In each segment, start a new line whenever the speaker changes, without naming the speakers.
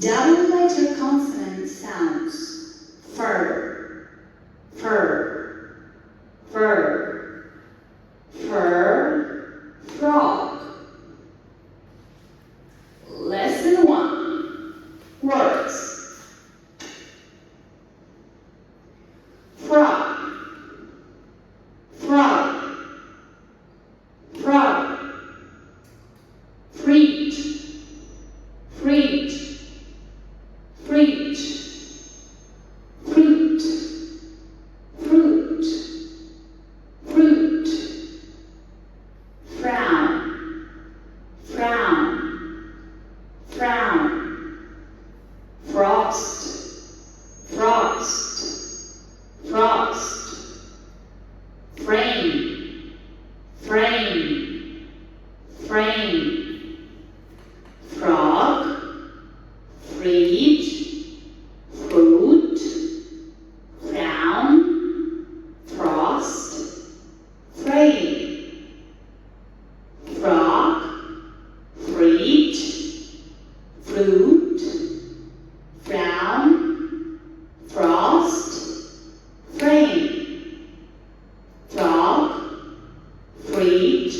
Double letter consonant sounds. Fur, fur, fur, fur, frog. Lesson 1. Words. Frog, frog, frog. Fridge, fridge, fridge. Fruit, fruit, fruit. Frown, frown, frown. Frost, frost, frost. Frame, frame, frame. Frog, fridge, fruit, frown, frost, frame. Frog, fridge, fruit, frown, frost, frame. Frog, fridge,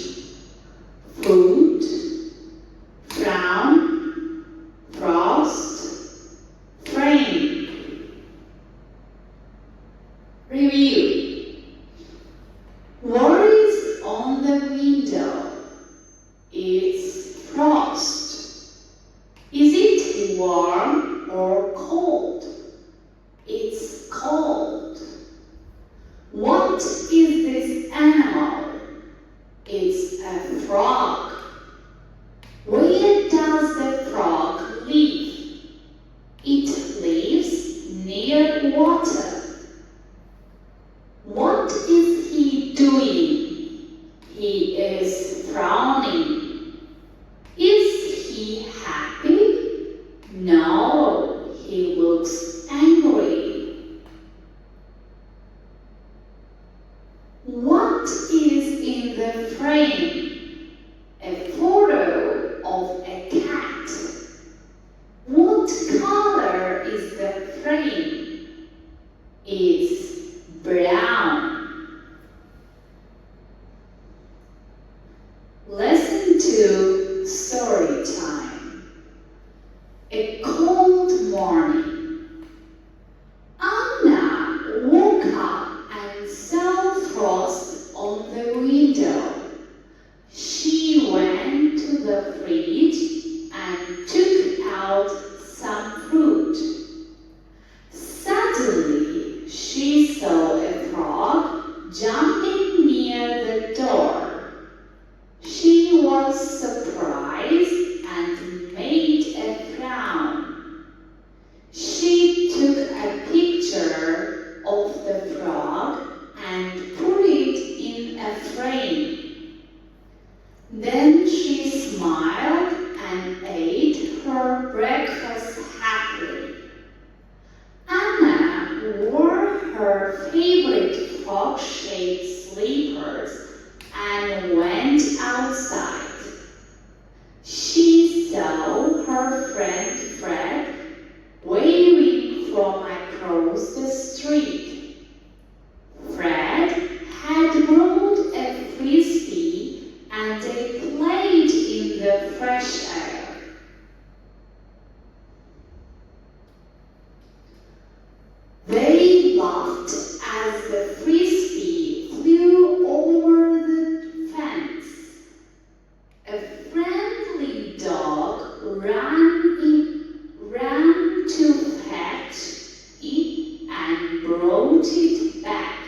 fruit, frown, frost, frame. Review. What is on the window? It's frost. Is it warm or cold? It's cold. What is this animal? It's a frog. Where does the frog live? It lives near water. What is he doing? He is frowning. Is he happy? No, he looks angry. What is in the frame? A photo of a cat. What color is the frame? It's brown. Lesson 2, story time. A cold morning. Anna woke up and saw frost on the window. She went to the fridge and took out some fruit. Suddenly, she saw a frog jumping near the door. She was surprised and made a frown. She took a picture of the frog and put it in a frame. Then she smiled and ate her breakfast happily. Anna wore her favorite frog-shaped slippers and went outside. She saw her friend Fred waving from across the street. Fred had brought a frisbee and they played in the fresh air. They laughed as the frisbee flew over the fence. A friendly dog ran to fetch it and brought it back.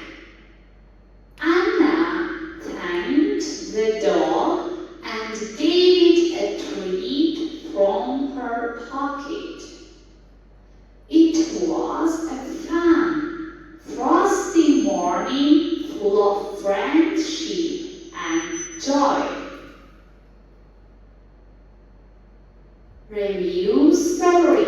Anna thanked the dog and gave it a treat from her pocket. It was a fun, frosty morning full of friendship and joy. Review story.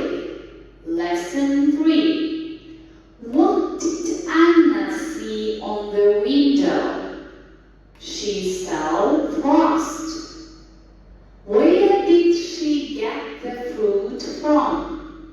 Lesson 3. What did Anna see on the window? She saw frost. Where did she get the fruit from?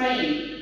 train.